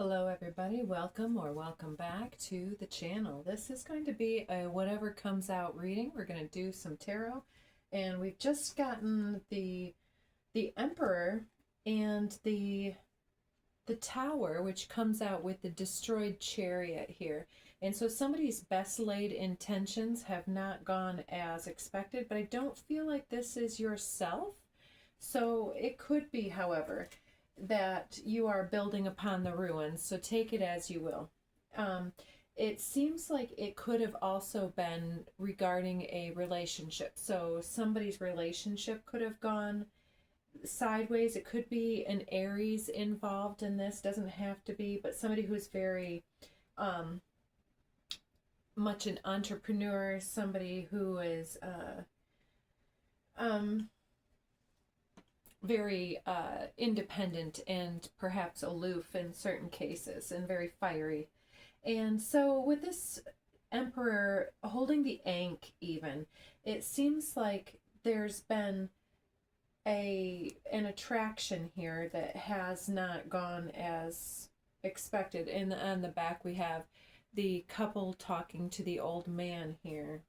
Hello everybody, welcome or welcome back to the channel. This is going to be a whatever comes out reading. We're going to do some tarot, and we've just gotten the Emperor and the Tower, which comes out with the destroyed chariot here. And so somebody's best laid intentions have not gone as expected, but I don't feel like this is yourself. So it could be, however, that you are building upon the ruins, so take it as you will. It seems like it could have also been regarding a relationship. So somebody's relationship could have gone sideways. It could be an Aries involved in this, doesn't have to be, but somebody who's very much an entrepreneur, somebody who is very independent and perhaps aloof in certain cases, and very fiery. And so with this Emperor holding the Ankh even, it seems like there's been an attraction here that has not gone as expected. And on the back we have the couple talking to the old man here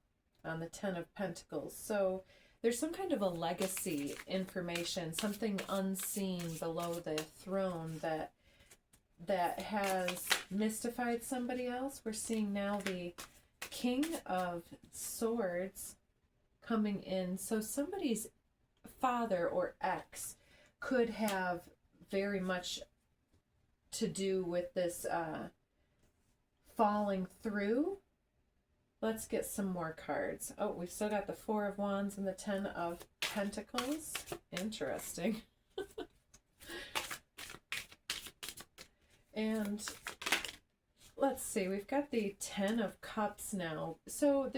on the Ten of Pentacles. So there's some kind of a legacy information, something unseen below the throne that has mystified somebody else. We're seeing now the King of Swords coming in. So somebody's father or ex could have very much to do with this falling through. Let's get some more cards. Oh, we've still got the Four of Wands and the Ten of Pentacles. Interesting. And let's see, we've got the Ten of Cups now. So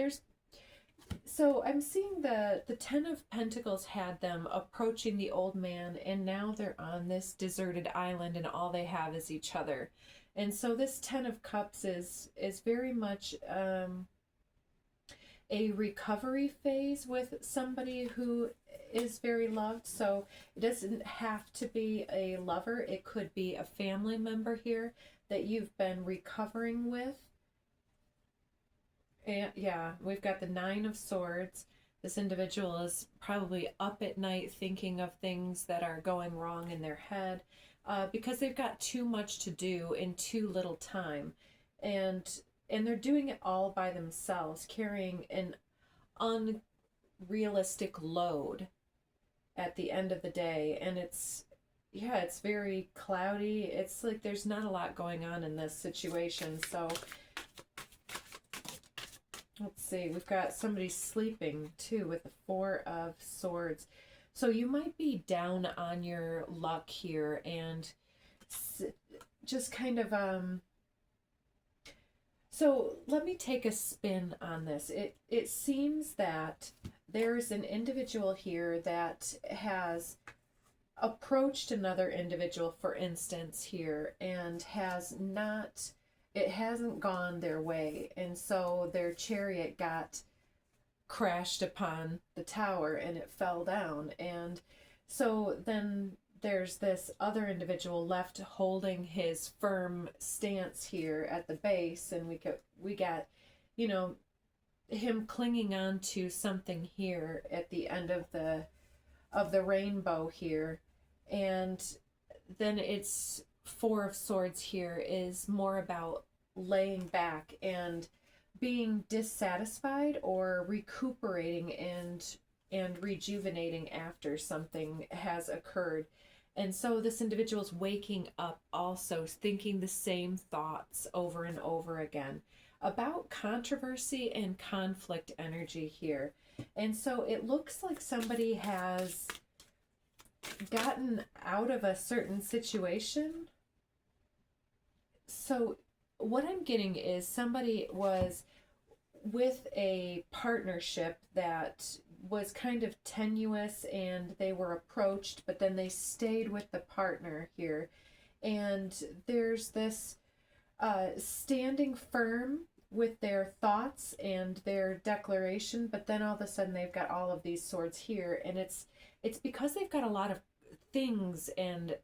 I'm seeing the Ten of Pentacles had them approaching the old man, and now they're on this deserted island and all they have is each other. And so this Ten of Cups is very much a recovery phase with somebody who is very loved. So it doesn't have to be a lover. It could be a family member here that you've been recovering with. And yeah, we've got the Nine of Swords. This individual is probably up at night thinking of things that are going wrong in their head because they've got too much to do in too little time. And they're doing it all by themselves, carrying an unrealistic load at the end of the day. And it's very cloudy. It's like there's not a lot going on in this situation. So let's see, we've got somebody sleeping too with the Four of Swords. So you might be down on your luck here and just kind of so let me take a spin on this. It seems that there's an individual here that has approached another individual, for instance, here, and it hasn't gone their way. And so their chariot got crashed upon the tower and it fell down. And so then there's this other individual left holding his firm stance here at the base, and we got him clinging on to something here at the end of the rainbow here. And then it's Four of Swords here is more about laying back and being dissatisfied or recuperating and rejuvenating after something has occurred. And so this individual's waking up also thinking the same thoughts over and over again about controversy and conflict energy here. And so it looks like somebody has gotten out of a certain situation. So what I'm getting is somebody was with a partnership that was kind of tenuous, and they were approached, but then they stayed with the partner here. And there's this standing firm with their thoughts and their declaration, but then all of a sudden they've got all of these swords here, and it's because they've got a lot of things and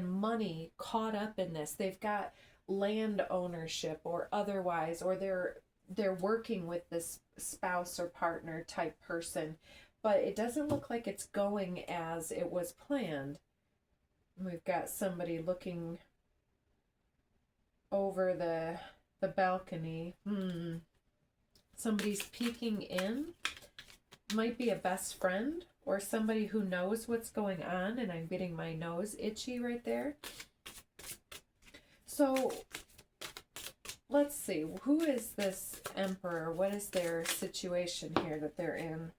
money caught up in this. They've got land ownership or otherwise, or they're working with this spouse or partner type person, but it doesn't look like it's going as it was planned. We've got somebody looking over the balcony. Somebody's peeking in. Might be a best friend or somebody who knows what's going on, and I'm getting my nose itchy right there. So let's see, who is this emperor? What is their situation here that they're in?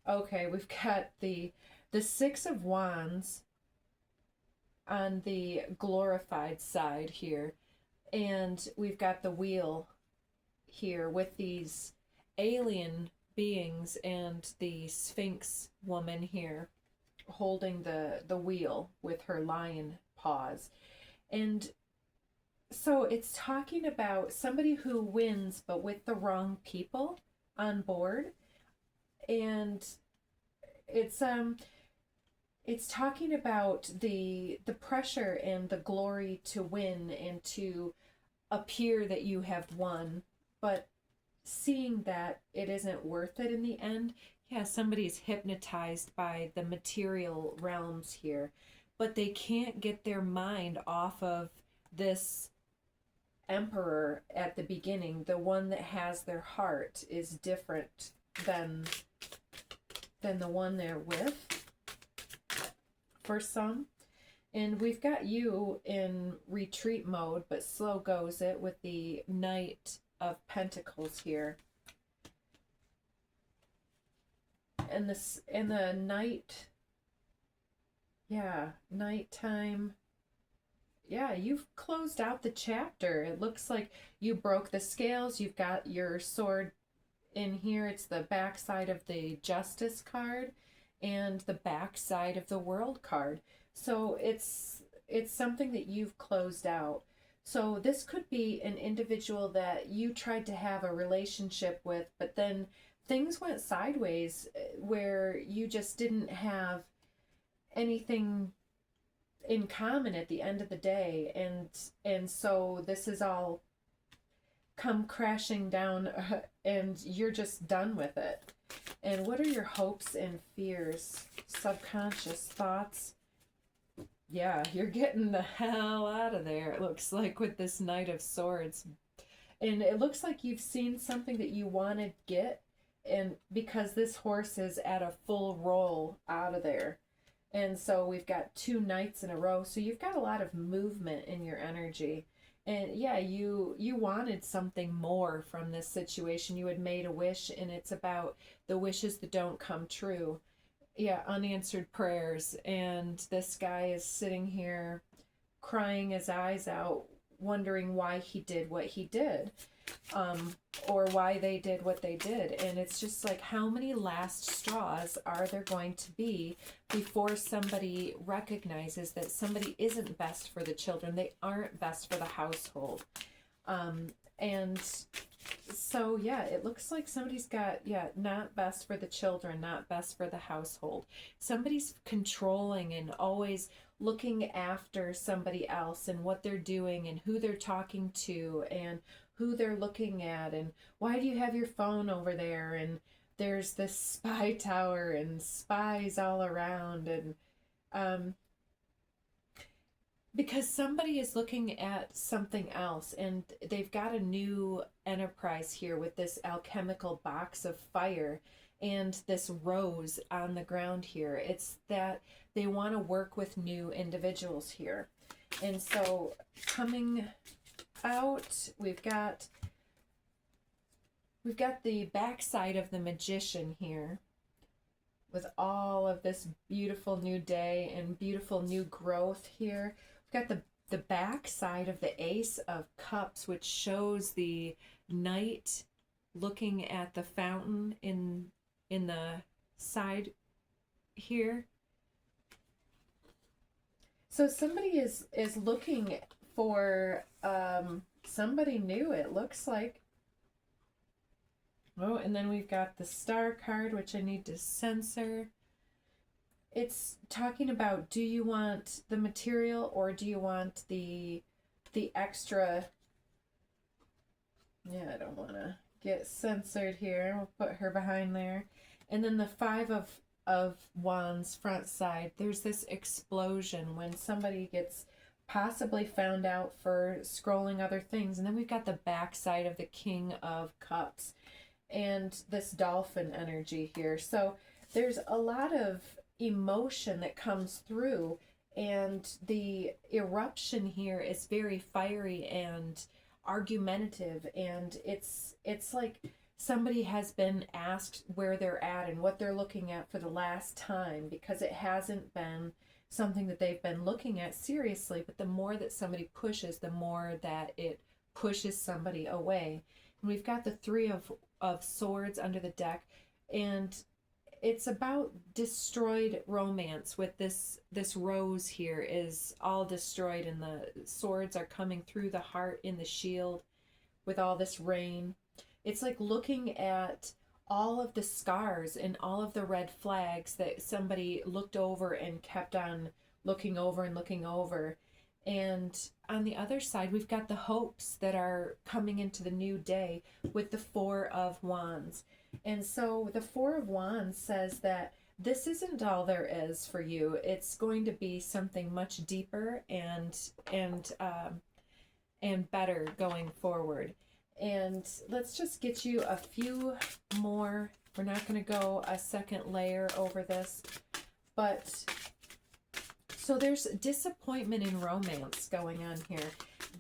Okay, we've got the Six of Wands on the glorified side here, and we've got the wheel here with these alien beings and the Sphinx woman here holding the wheel with her lion paws. And so it's talking about somebody who wins but with the wrong people on board. And it's talking about the pressure and the glory to win and to appear that you have won, but seeing that it isn't worth it in the end. Yeah, somebody's hypnotized by the material realms here, but they can't get their mind off of this emperor at the beginning. The one that has their heart is different than the one they're with for some. And we've got you in retreat mode, but slow goes it with the Knight of Pentacles here. And the night, yeah, nighttime. Yeah, you've closed out the chapter. It looks like you broke the scales. You've got your sword in here. It's the back side of the Justice card and the back side of the World card. So it's something that you've closed out. So this could be an individual that you tried to have a relationship with, but then things went sideways where you just didn't have anything in common at the end of the day. And so this is all come crashing down and you're just done with it. And what are your hopes and fears? Subconscious thoughts. Yeah, you're getting the hell out of there, it looks like, with this Knight of Swords. And it looks like you've seen something that you want to get, and because this horse is at a full roll out of there. And so we've got 2 knights in a row, so you've got a lot of movement in your energy. And yeah, you wanted something more from this situation. You had made a wish, and it's about the wishes that don't come true. Yeah, unanswered prayers. And this guy is sitting here crying his eyes out, wondering why he did what he did, or why they did what they did. And it's just like, how many last straws are there going to be before somebody recognizes that somebody isn't best for the children? They aren't best for the household. And so, yeah, it looks like somebody's got, not best for the children, not best for the household. Somebody's controlling and always looking after somebody else and what they're doing and who they're talking to and who they're looking at and why do you have your phone over there, and there's this spy tower and spies all around, and because somebody is looking at something else, and they've got a new enterprise here with this alchemical box of fire and this rose on the ground here. It's that they want to work with new individuals here. And so coming out, we've got the backside of the Magician here with all of this beautiful new day and beautiful new growth here. We've got the back side of the Ace of Cups, which shows the knight looking at the fountain in the side here. So somebody is looking for somebody new, it looks like. Oh, and then we've got the Star card, which I need to censor. It's talking about, do you want the material or do you want the the extra, yeah, I don't want to get censored here. We'll put her behind there. And then the 5 of Wands front side, there's this explosion when somebody gets possibly found out for scrolling other things. And then we've got the back side of the King of Cups and this dolphin energy here. So there's a lot of emotion that comes through, and the eruption here is very fiery and argumentative, and it's like somebody has been asked where they're at and what they're looking at for the last time, because it hasn't been something that they've been looking at seriously. But the more that somebody pushes, the more that it pushes somebody away. And we've got the 3 of Swords under the deck, and it's about destroyed romance. With this rose here is all destroyed, and the swords are coming through the heart in the shield with all this rain. It's like looking at all of the scars and all of the red flags that somebody looked over and kept on looking over and looking over. And on the other side, we've got the hopes that are coming into the new day with the 4 of Wands. And so the 4 of Wands says that this isn't all there is for you. It's going to be something much deeper and better going forward. And let's just get you a few more. We're not going to go a second layer over this, but so there's disappointment in romance going on here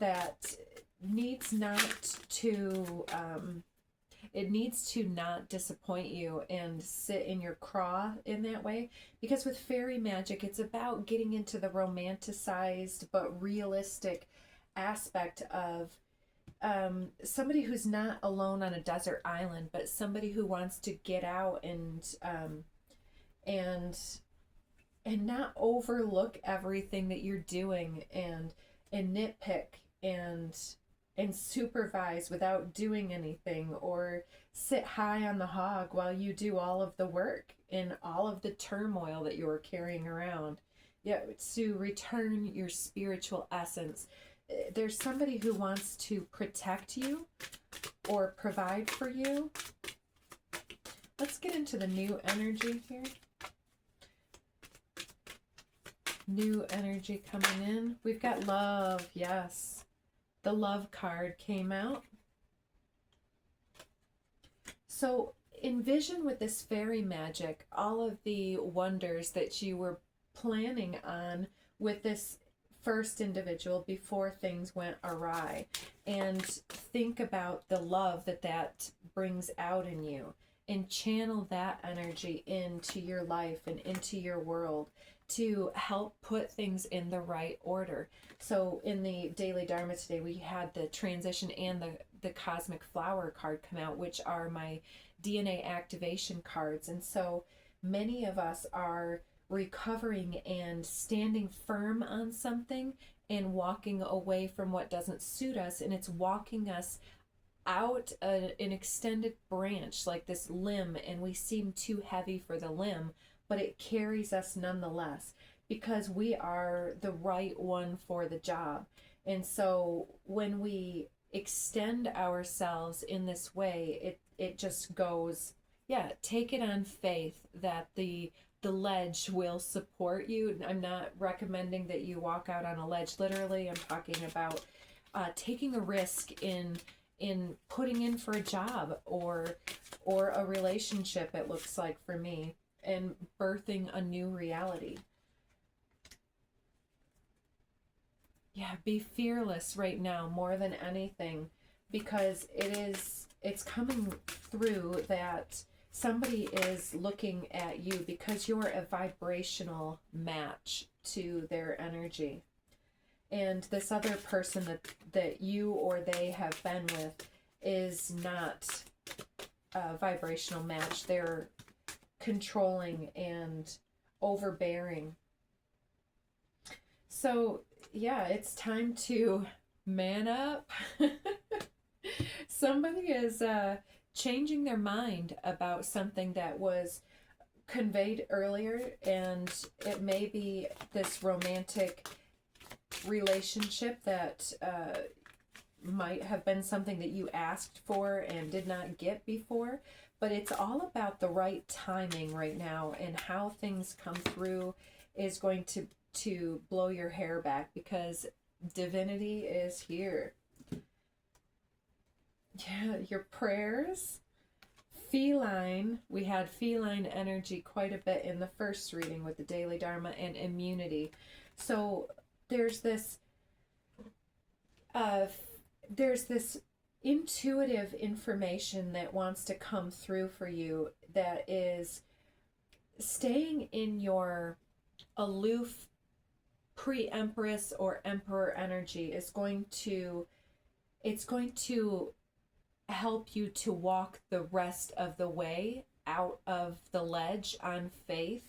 that needs not to, it needs to not disappoint you and sit in your craw in that way. Because with fairy magic, it's about getting into the romanticized but realistic aspect of somebody who's not alone on a desert island, but somebody who wants to get out and not overlook everything that you're doing and nitpick and supervise without doing anything, or sit high on the hog while you do all of the work and all of the turmoil that you're carrying around. Yeah, to return your spiritual essence. There's somebody who wants to protect you or provide for you. Let's get into the new energy here. New energy coming in. We've got love. Yes. The love card came out. So envision with this fairy magic all of the wonders that you were planning on with this first individual before things went awry, and think about the love that brings out in you, and channel that energy into your life and into your world to help put things in the right order. So in the Daily Dharma today, we had the transition and the Cosmic Flower card come out, which are my DNA activation cards. And so many of us are recovering and standing firm on something and walking away from what doesn't suit us, and it's walking us out an extended branch, like this limb, and we seem too heavy for the limb, but it carries us nonetheless because we are the right one for the job. And so when we extend ourselves in this way, it just goes, yeah, take it on faith that the ledge will support you. I'm not recommending that you walk out on a ledge literally. I'm talking about taking a risk in putting in for a job or a relationship, it looks like for me, and birthing a new reality. Yeah, be fearless right now more than anything, because it's coming through that somebody is looking at you because you're a vibrational match to their energy. And this other person that you or they have been with is not a vibrational match. They're controlling and overbearing. So, yeah, it's time to man up. Somebody is changing their mind about something that was conveyed earlier, and it may be this romantic relationship that might have been something that you asked for and did not get before. But it's all about the right timing right now, and how things come through is going to blow your hair back, because divinity is here. Yeah, your prayers. Feline, we had feline energy quite a bit in the first reading with the daily dharma and immunity. So there's this intuitive information that wants to come through for you, that is staying in your aloof pre-empress or emperor energy is going to help you to walk the rest of the way out of the ledge on faith.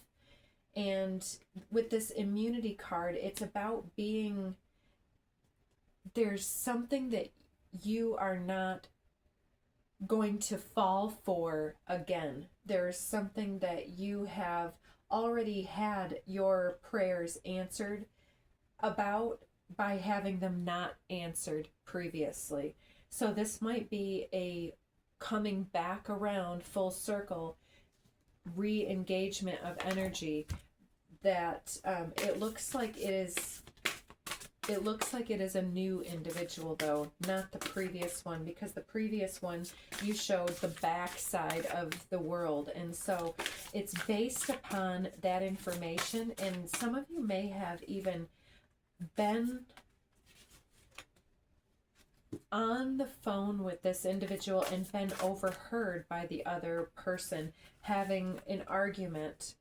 And with this immunity card, it's about being, there's something that you are not going to fall for again. There's something that you have already had your prayers answered about by having them not answered previously. So this might be a coming back around full circle re-engagement of energy that it looks like it is a new individual, though, not the previous one, because the previous one you showed the back side of the world. And so it's based upon that information, and some of you may have even been on the phone with this individual and been overheard by the other person having an argument,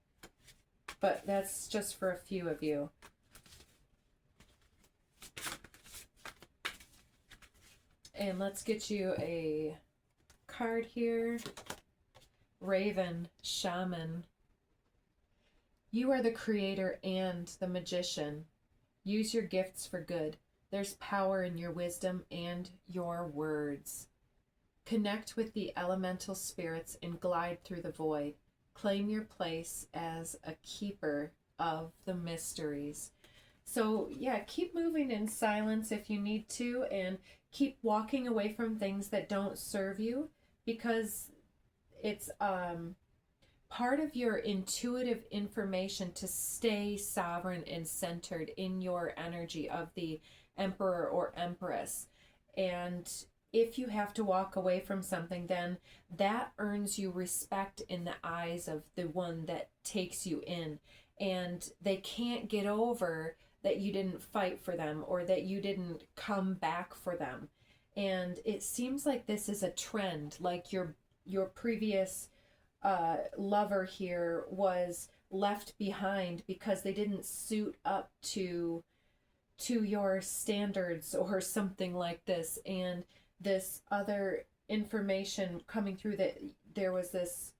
but that's just for a few of you. And let's get you a card here. Raven, Shaman. You are the creator and the magician. Use your gifts for good. There's power in your wisdom and your words. Connect with the elemental spirits and glide through the void. Claim your place as a keeper of the mysteries. So yeah, keep moving in silence if you need to, and keep walking away from things that don't serve you, because it's part of your intuitive information to stay sovereign and centered in your energy of the emperor or empress. And if you have to walk away from something, then that earns you respect in the eyes of the one that takes you in, and they can't get over that you didn't fight for them or that you didn't come back for them. And it seems like this is a trend, like your previous lover here was left behind because they didn't suit up to your standards or something like this. And this other information coming through, that there was this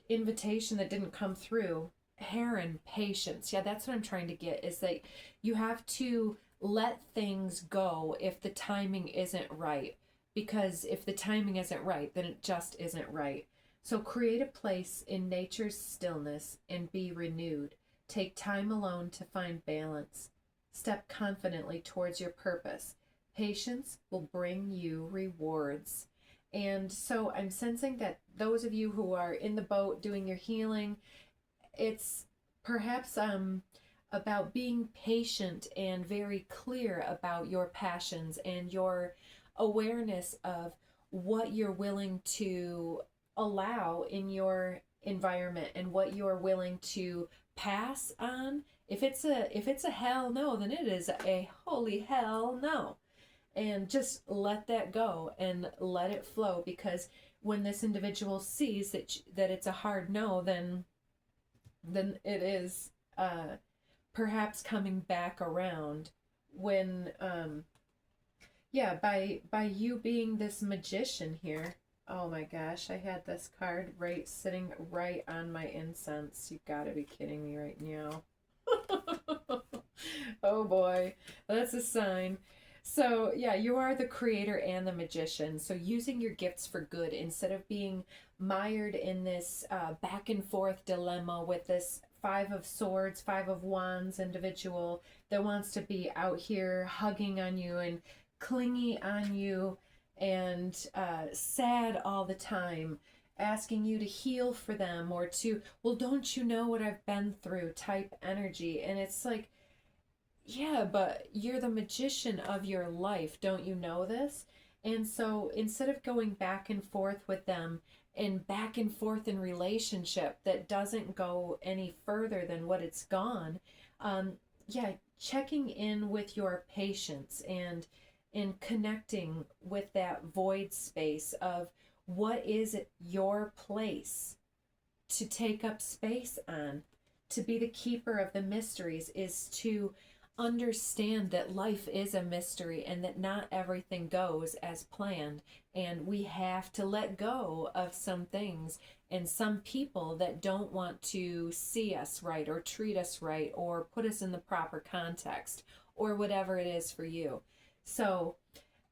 invitation that didn't come through. Heron, patience. Yeah, that's what I'm trying to get, is that you have to let things go if the timing isn't right. Because if the timing isn't right, then it just isn't right. So create a place in nature's stillness and be renewed. Take time alone to find balance. Step confidently towards your purpose. Patience will bring you rewards. And so I'm sensing that those of you who are in the boat doing your healing, it's perhaps about being patient and very clear about your passions and your awareness of what you're willing to allow in your environment and what you're willing to pass on. If it's a hell no, then it is a holy hell no. And just let that go and let it flow, because when this individual sees that it's a hard no, then it is perhaps coming back around when by you being this magician here. Oh my gosh, I had this card sitting right on my incense. You gotta be kidding me right now. Oh boy, that's a sign. So yeah, you are the creator and the magician. So using your gifts for good instead of being mired in this back and forth dilemma with this Five of Swords, Five of Wands individual that wants to be out here hugging on you and clingy on you and sad all the time, asking you to heal for them or to, well, don't you know what I've been through type energy. And it's like, yeah, but you're the magician of your life. Don't you know this? And so instead of going back and forth with them and back and forth in relationship that doesn't go any further than what it's gone, yeah, checking in with your patients and in connecting with that void space of what is it your place to take up space on, to be the keeper of the mysteries, is to understand that life is a mystery and that not everything goes as planned, and we have to let go of some things and some people that don't want to see us right or treat us right or put us in the proper context or whatever it is for you. So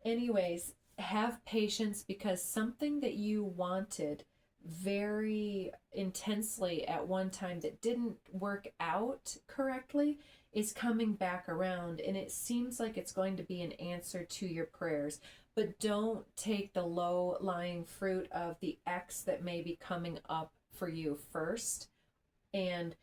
anyways, have patience, because something that you wanted very intensely at one time that didn't work out correctly is coming back around, and it seems like it's going to be an answer to your prayers. But don't take the low lying fruit of the X that may be coming up for you first. And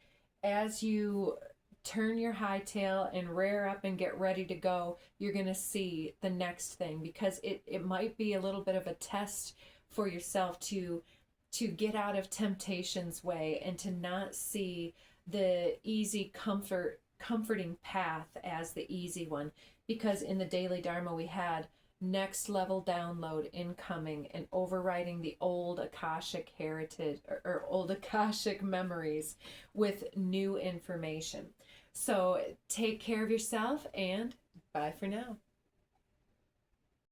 as you turn your hightail and rear up and get ready to go, you're going to see the next thing, because it might be a little bit of a test for yourself to get out of temptation's way and to not see the easy comforting path as the easy one. Because in the daily Dharma we had next level download incoming and overriding the old Akashic heritage or old Akashic memories with new information. So take care of yourself, and bye for now.